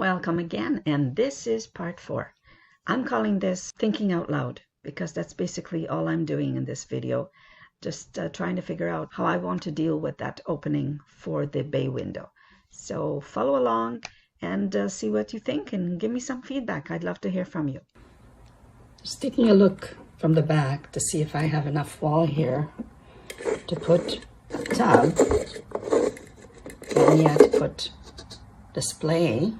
Welcome again, and this is part 4. I'm calling this Thinking Out Loud because that's basically all I'm doing in this video, just trying to figure out how I want to deal with that opening for the bay window. So follow along and see what you think and give me some feedback. I'd love to hear from you. Just taking a look from the back to see if I have enough wall here to put a tub, and yet put display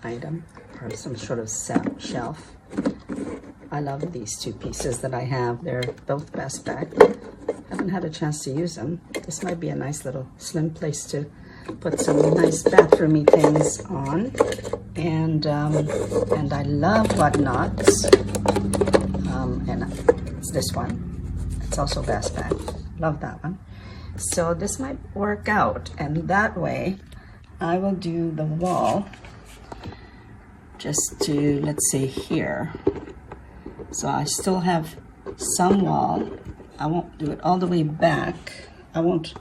item or some sort of shelf. I love these two pieces that I have. They're both best back. Haven't had a chance to use them. This might be a nice little slim place to put some nice bathroomy things on. And I love whatnots. And it's this one. It's also best back. Love that one. So this might work out, and that way I will do the wall just to, let's say, here. So I still have some wall. I won't do it all the way back. I won't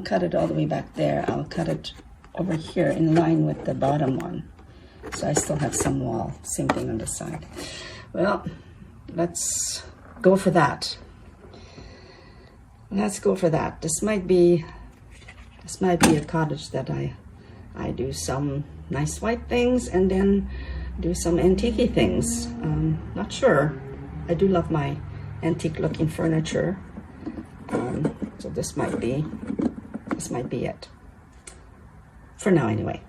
cut it all the way back there. I'll cut it over here in line with the bottom one. So I still have some wall. Same thing on the side. Well, let's go for that. Let's go for that. This might be a cottage that I do some nice white things and then do some antique things. Not sure. I do love my antique looking furniture. So this might be it. For now anyway.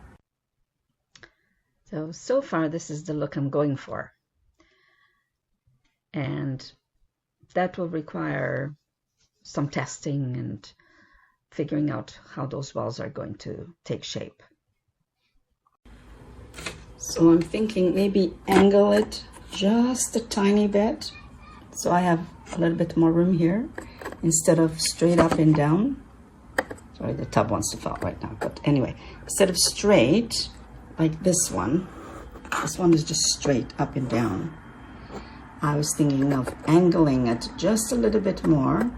So far this is the look I'm going for. And that will require some testing and figuring out how those walls are going to take shape. So I'm thinking maybe angle it just a tiny bit so I have a little bit more room here instead of straight up and down. Sorry, the tub wants to fall right now, but anyway, instead of straight like this one is just straight up and down. I was thinking of angling it just a little bit more,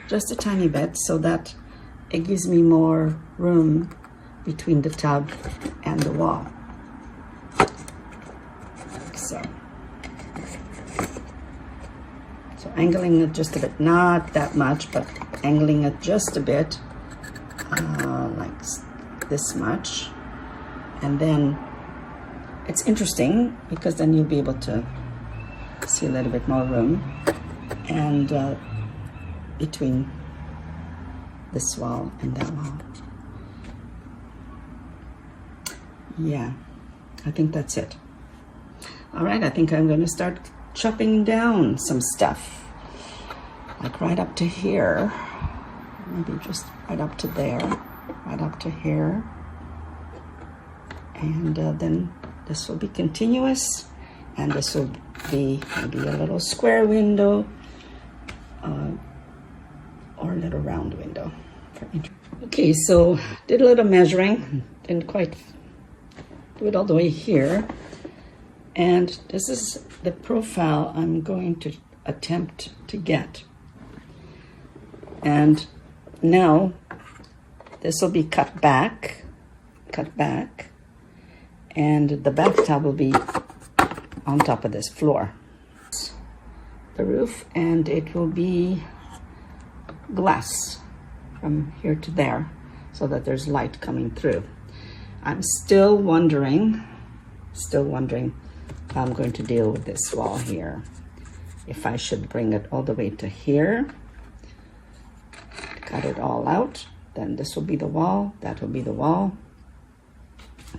just a tiny bit, so that it gives me more room between the tub and the wall. So angling it just a bit, not that much, but angling it just a bit, like this much. And then it's interesting because then you'll be able to see a little bit more room and between this wall and that wall. Yeah, I think that's it. All right, I think I'm going to start chopping down some stuff, like right up to here, maybe just right up to there, right up to here, and then this will be continuous, and this will be maybe a little square window or a little round window. Okay, so did a little measuring, didn't quite do it all the way here. And this is the profile I'm going to attempt to get. And now this will be cut back, and the bathtub will be on top of this floor. The roof, and it will be glass from here to there so that there's light coming through. I'm still wondering how I'm going to deal with this wall here. If I should bring it all the way to here, cut it all out, then this will be the wall, that will be the wall.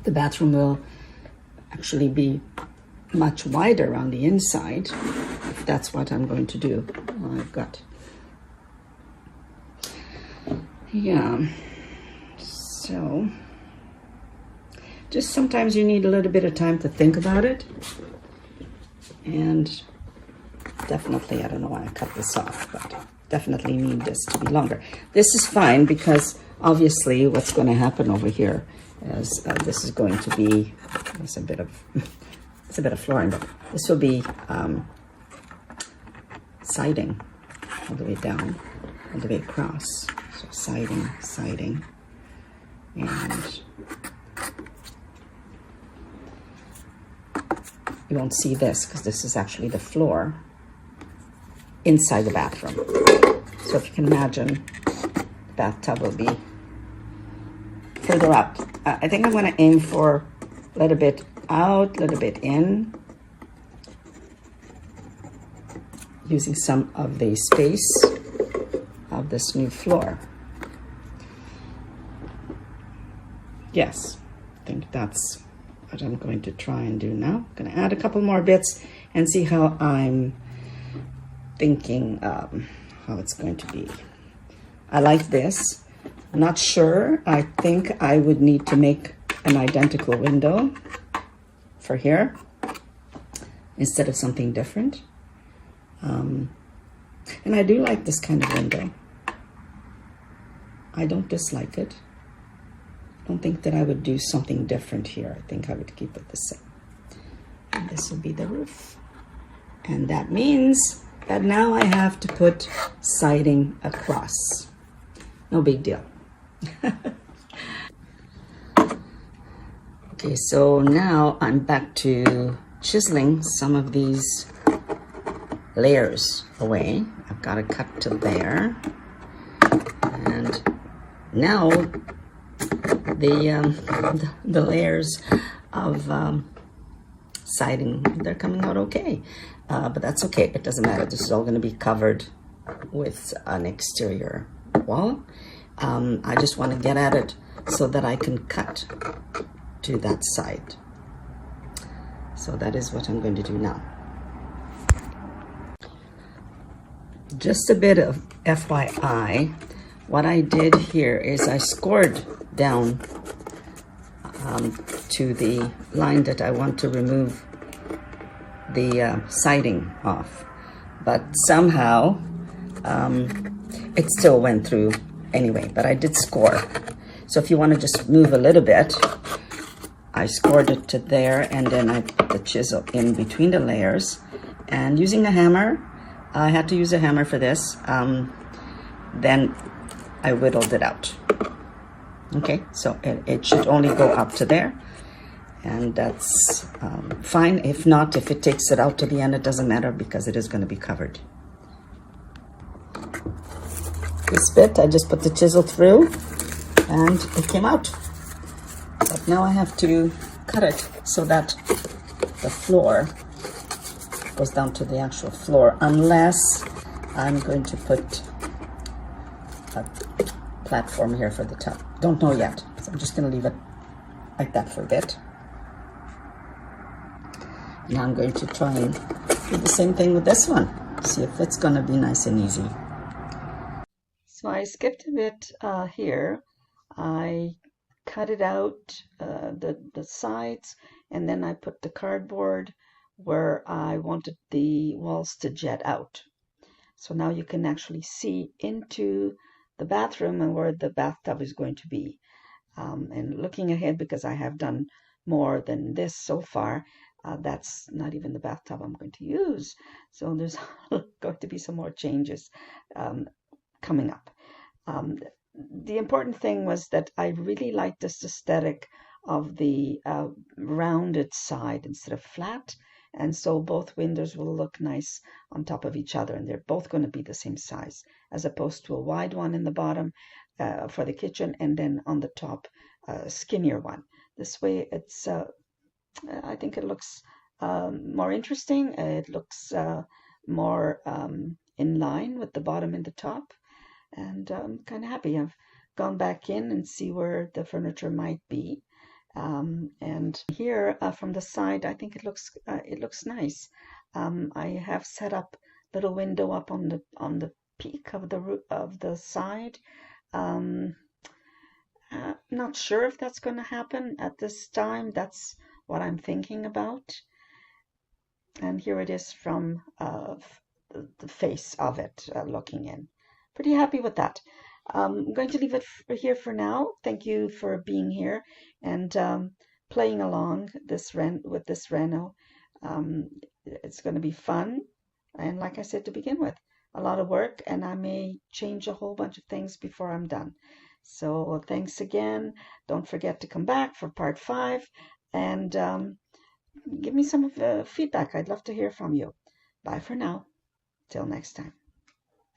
The bathroom will actually be much wider on the inside, if that's what I'm going to do. Well, I've got, yeah, so just sometimes you need a little bit of time to think about it. And definitely, I don't know why I cut this off, but definitely need this to be longer. This is fine because obviously what's going to happen over here is this is going to be, it's a bit of flooring, but this will be siding all the way down, all the way across. So siding, and you won't see this because this is actually the floor inside the bathroom. So if you can imagine, the bathtub will be further up. I think I'm going to aim for a little bit out, a little bit in, using some of the space of this new floor. Yes, I think that's what I'm going to try and do now. I'm going to add a couple more bits and see how I'm thinking how it's going to be. I like this. I'm not sure. I think I would need to make an identical window for here instead of something different. And I do like this kind of window. I don't dislike it. I don't think that I would do something different here. I think I would keep it the same. And this will be the roof. And that means that now I have to put siding across. No big deal. Okay, so now I'm back to chiseling some of these layers away. I've got to cut to there. And now the layers of siding, they're coming out okay. But that's okay, it doesn't matter. This is all going to be covered with an exterior wall. I just want to get at it so that I can cut to that side. So that is what I'm going to do now. Just a bit of FYI, what I did here is I scored down to the line that I want to remove the siding off, but somehow it still went through anyway, but I did score. So if you want to just move a little bit, I scored it to there, and then I put the chisel in between the layers, and using a hammer, I had to use a hammer for this, then I whittled it out. Okay, so it should only go up to there, and that's fine. If not, if it takes it out to the end, it doesn't matter because it is going to be covered. This bit, I just put the chisel through and it came out. But now I have to cut it so that the floor goes down to the actual floor, unless I'm going to put a platform here for the top. Don't know yet, so I'm just going to leave it like that for a bit. Now I'm going to try and do the same thing with this one, see if it's going to be nice and easy. So I skipped a bit here. I cut it out, the sides, and then I put the cardboard where I wanted the walls to jet out. So now you can actually see into the bathroom and where the bathtub is going to be. And looking ahead, because I have done more than this so far, that's not even the bathtub I'm going to use. So there's going to be some more changes coming up. The important thing was that I really liked this aesthetic of the rounded side instead of flat, and so both windows will look nice on top of each other, and they're both going to be the same size, as opposed to a wide one in the bottom for the kitchen, and then on the top skinnier one. This way it's I think it looks more interesting. It looks more in line with the bottom and the top, and I'm kind of happy. I've gone back in and see where the furniture might be, and here from the side, I think it looks nice. I have set up a little window up on the peak of the side. Not sure if that's going to happen at this time. That's what I'm thinking about. And here it is from the face of it looking in. Pretty happy with that. I'm going to leave it here for now. Thank you for being here and playing along with this Reno. It's going to be fun. And like I said to begin with, a lot of work, and I may change a whole bunch of things before I'm done. So thanks again. Don't forget to come back for part 5, and give me some feedback. I'd love to hear from you. Bye for now. Till next time.